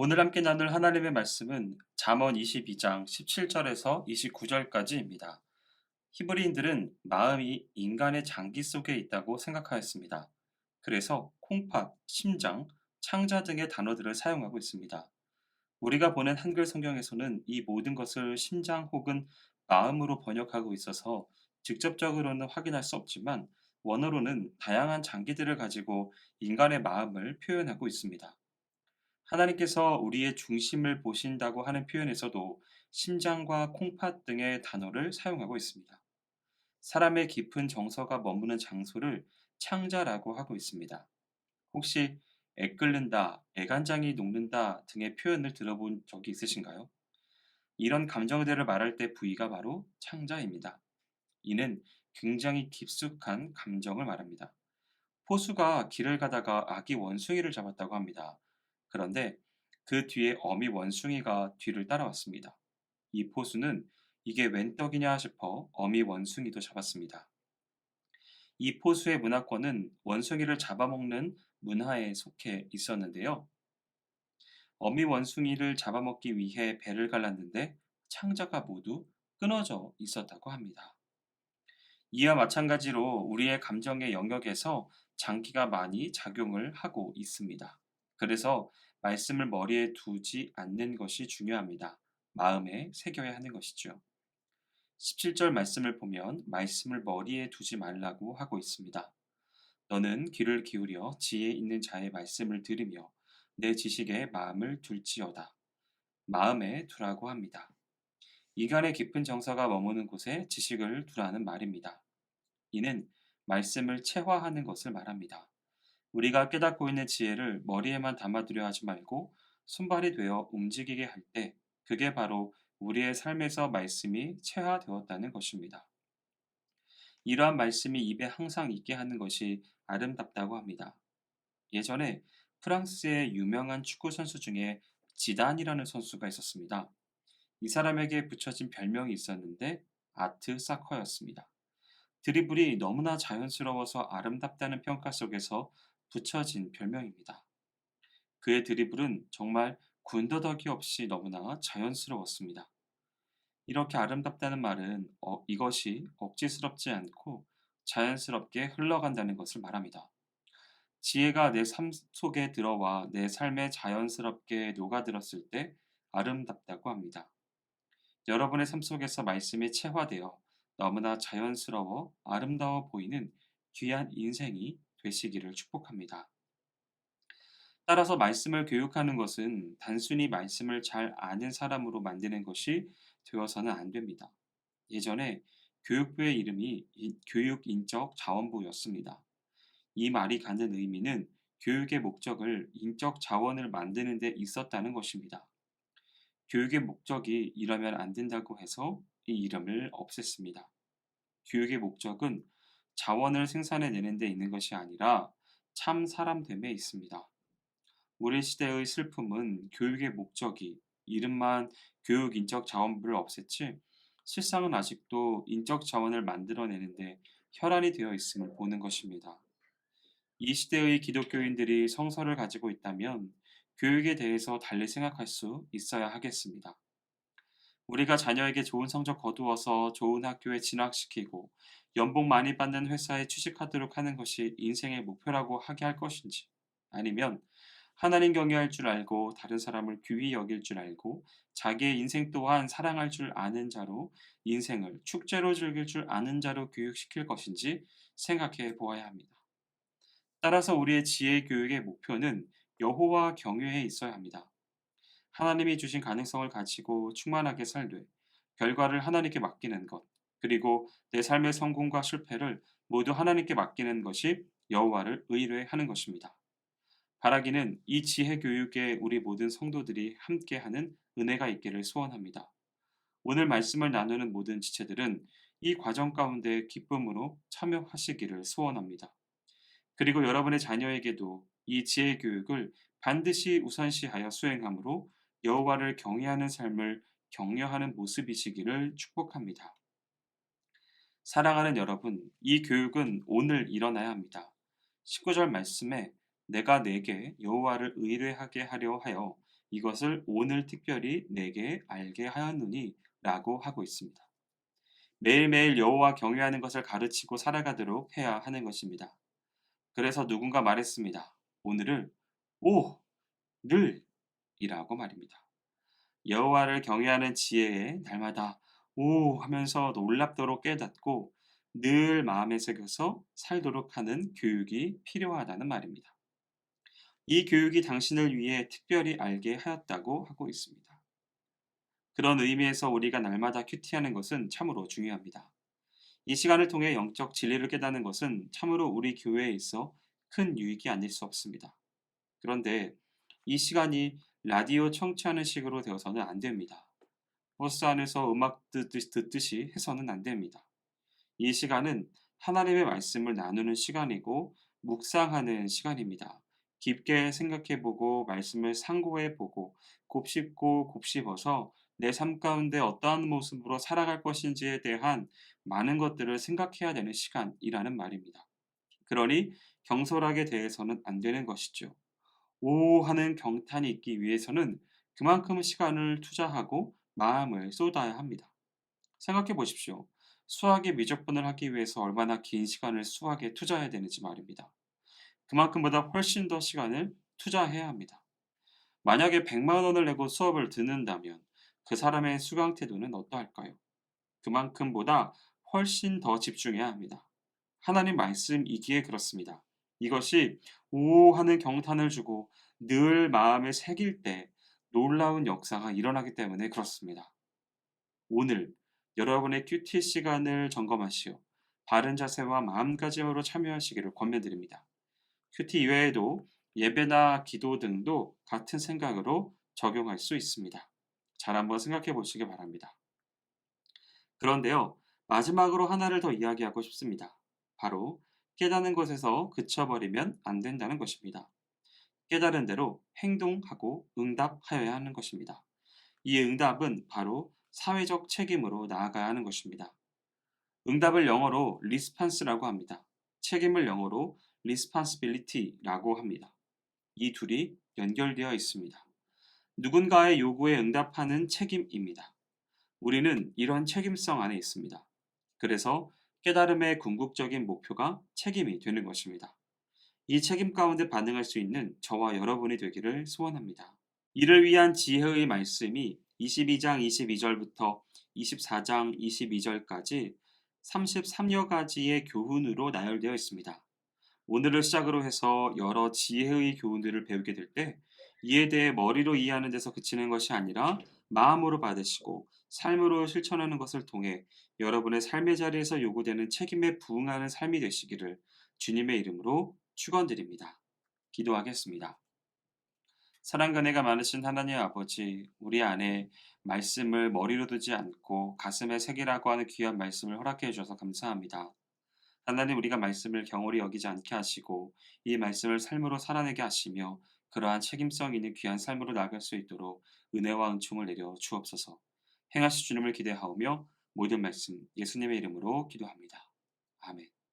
오늘 함께 나눌 하나님의 말씀은 잠언 22장 17절에서 29절까지입니다. 히브리인들은 마음이 인간의 장기 속에 있다고 생각하였습니다. 그래서 콩팥, 심장, 창자 등의 단어들을 사용하고 있습니다. 우리가 보는 한글 성경에서는 이 모든 것을 심장 혹은 마음으로 번역하고 있어서 직접적으로는 확인할 수 없지만 원어로는 다양한 장기들을 가지고 인간의 마음을 표현하고 있습니다. 하나님께서 우리의 중심을 보신다고 하는 표현에서도 심장과 콩팥 등의 단어를 사용하고 있습니다. 사람의 깊은 정서가 머무는 장소를 창자라고 하고 있습니다. 혹시 애끓는다, 애간장이 녹는다 등의 표현을 들어본 적이 있으신가요? 이런 감정들을 말할 때 부위가 바로 창자입니다. 이는 굉장히 깊숙한 감정을 말합니다. 포수가 길을 가다가 아기 원숭이를 잡았다고 합니다. 그런데 그 뒤에 어미 원숭이가 뒤를 따라왔습니다. 이 포수는 이게 웬 떡이냐 싶어 어미 원숭이도 잡았습니다. 이 포수의 문화권은 원숭이를 잡아먹는 문화에 속해 있었는데요. 어미 원숭이를 잡아먹기 위해 배를 갈랐는데 창자가 모두 끊어져 있었다고 합니다. 이와 마찬가지로 우리의 감정의 영역에서 장기가 많이 작용을 하고 있습니다. 그래서 말씀을 머리에 두지 않는 것이 중요합니다. 마음에 새겨야 하는 것이죠. 17절 말씀을 보면 말씀을 머리에 두지 말라고 하고 있습니다. 너는 귀를 기울여 지혜 있는 자의 말씀을 들으며 내 지식에 마음을 둘지어다. 마음에 두라고 합니다. 이간의 깊은 정서가 머무는 곳에 지식을 두라는 말입니다. 이는 말씀을 체화하는 것을 말합니다. 우리가 깨닫고 있는 지혜를 머리에만 담아두려 하지 말고 손발이 되어 움직이게 할 때 그게 바로 우리의 삶에서 말씀이 체화되었다는 것입니다. 이러한 말씀이 입에 항상 있게 하는 것이 아름답다고 합니다. 예전에 프랑스의 유명한 축구 선수 중에 지단이라는 선수가 있었습니다. 이 사람에게 붙여진 별명이 있었는데 아트 사커였습니다. 드리블이 너무나 자연스러워서 아름답다는 평가 속에서 붙여진 별명입니다. 그의 드리블은 정말 군더더기 없이 너무나 자연스러웠습니다. 이렇게 아름답다는 말은 이것이 억지스럽지 않고 자연스럽게 흘러간다는 것을 말합니다. 지혜가 내 삶 속에 들어와 내 삶에 자연스럽게 녹아들었을 때 아름답다고 합니다. 여러분의 삶 속에서 말씀이 체화되어 너무나 자연스러워 아름다워 보이는 귀한 인생이 되시기를 축복합니다. 따라서 말씀을 교육하는 것은 단순히 말씀을 잘 아는 사람으로 만드는 것이 되어서는 안 됩니다. 예전에 교육부의 이름이 교육인적 자원부였습니다. 이 말이 갖는 의미는 교육의 목적을 인적 자원을 만드는 데 있었다는 것입니다. 교육의 목적이 이러면 안 된다고 해서 이 이름을 없앴습니다. 교육의 목적은 자원을 생산해내는 데 있는 것이 아니라 참 사람됨에 있습니다. 우리 시대의 슬픔은 교육의 목적이 이름만 교육 인적 자원부를 없앴지 실상은 아직도 인적 자원을 만들어내는데 혈안이 되어 있음을 보는 것입니다. 이 시대의 기독교인들이 성서를 가지고 있다면 교육에 대해서 달리 생각할 수 있어야 하겠습니다. 우리가 자녀에게 좋은 성적 거두어서 좋은 학교에 진학시키고 연봉 많이 받는 회사에 취직하도록 하는 것이 인생의 목표라고 하게 할 것인지, 아니면 하나님 경외할 줄 알고 다른 사람을 귀히 여길 줄 알고 자기의 인생 또한 사랑할 줄 아는 자로 인생을 축제로 즐길 줄 아는 자로 교육시킬 것인지 생각해 보아야 합니다. 따라서 우리의 지혜 교육의 목표는 여호와 경외에 있어야 합니다. 하나님이 주신 가능성을 가지고 충만하게 살되 결과를 하나님께 맡기는 것, 그리고 내 삶의 성공과 실패를 모두 하나님께 맡기는 것이 여호와를 의뢰하는 것입니다. 바라기는 이 지혜 교육에 우리 모든 성도들이 함께하는 은혜가 있기를 소원합니다. 오늘 말씀을 나누는 모든 지체들은 이 과정 가운데 기쁨으로 참여하시기를 소원합니다. 그리고 여러분의 자녀에게도 이 지혜 교육을 반드시 우선시하여 수행함으로 여호와를 경외하는 삶을 격려하는 모습이시기를 축복합니다. 사랑하는 여러분, 이 교육은 오늘 일어나야 합니다. 19절 말씀에 내가 내게 여호와를 의뢰하게 하려 하여 이것을 오늘 특별히 내게 알게 하였노니 라고 하고 있습니다. 매일매일 여호와 경외하는 것을 가르치고 살아가도록 해야 하는 것입니다. 그래서 누군가 말했습니다. 오늘을 오, 늘 이라고 말입니다. 여호와를 경외하는 지혜에 날마다 오 하면서 놀랍도록 깨닫고 늘 마음에 새겨서 살도록 하는 교육이 필요하다는 말입니다. 이 교육이 당신을 위해 특별히 알게 하였다고 하고 있습니다. 그런 의미에서 우리가 날마다 큐티하는 것은 참으로 중요합니다. 이 시간을 통해 영적 진리를 깨닫는 것은 참으로 우리 교회에 있어 큰 유익이 아닐 수 없습니다. 그런데 이 시간이 라디오 청취하는 식으로 되어서는 안 됩니다. 버스 안에서 음악 듣듯이 해서는 안 됩니다. 이 시간은 하나님의 말씀을 나누는 시간이고 묵상하는 시간입니다. 깊게 생각해보고 말씀을 상고해보고 곱씹고 곱씹어서 내 삶 가운데 어떠한 모습으로 살아갈 것인지에 대한 많은 것들을 생각해야 되는 시간이라는 말입니다. 그러니 경솔하게 대해서는 안 되는 것이죠. 오 하는 경탄이 있기 위해서는 그만큼 시간을 투자하고 마음을 쏟아야 합니다. 생각해 보십시오. 수학의 미적분을 하기 위해서 얼마나 긴 시간을 수학에 투자해야 되는지 말입니다. 그만큼보다 훨씬 더 시간을 투자해야 합니다. 만약에 100만 원을 내고 수업을 듣는다면 그 사람의 수강 태도는 어떠할까요? 그만큼보다 훨씬 더 집중해야 합니다. 하나님 말씀이기에 그렇습니다. 이것이 오 하는 경탄을 주고 늘 마음에 새길 때 놀라운 역사가 일어나기 때문에 그렇습니다. 오늘 여러분의 큐티 시간을 점검하시어 바른 자세와 마음가짐으로 참여하시기를 권면드립니다. 큐티 이외에도 예배나 기도 등도 같은 생각으로 적용할 수 있습니다. 잘 한번 생각해 보시기 바랍니다. 그런데요, 마지막으로 하나를 더 이야기하고 싶습니다. 바로 깨닫는 것에서 그쳐버리면 안 된다는 것입니다. 깨달은 대로 행동하고 응답하여야 하는 것입니다. 이 응답은 바로 사회적 책임으로 나아가야 하는 것입니다. 응답을 영어로 response라고 합니다. 책임을 영어로 responsibility라고 합니다. 이 둘이 연결되어 있습니다. 누군가의 요구에 응답하는 책임입니다. 우리는 이런 책임성 안에 있습니다. 그래서 깨달음의 궁극적인 목표가 책임이 되는 것입니다. 이 책임 가운데 반응할 수 있는 저와 여러분이 되기를 소원합니다. 이를 위한 지혜의 말씀이 22장 22절부터 24장 22절까지 33여 가지의 교훈으로 나열되어 있습니다. 오늘을 시작으로 해서 여러 지혜의 교훈들을 배우게 될 때 이에 대해 머리로 이해하는 데서 그치는 것이 아니라 마음으로 받으시고 삶으로 실천하는 것을 통해 여러분의 삶의 자리에서 요구되는 책임에 부응하는 삶이 되시기를 주님의 이름으로 축원드립니다. 기도하겠습니다. 사랑과 은혜가 많으신 하나님 아버지, 우리 안에 말씀을 머리로 두지 않고 가슴에 새기라고 하는 귀한 말씀을 허락해 주셔서 감사합니다. 하나님, 우리가 말씀을 경홀히 여기지 않게 하시고 이 말씀을 삶으로 살아내게 하시며 그러한 책임성 있는 귀한 삶으로 나아갈 수 있도록 은혜와 은총을 내려 주옵소서. 행하실 주님을 기대하오며 모든 말씀 예수님의 이름으로 기도합니다. 아멘.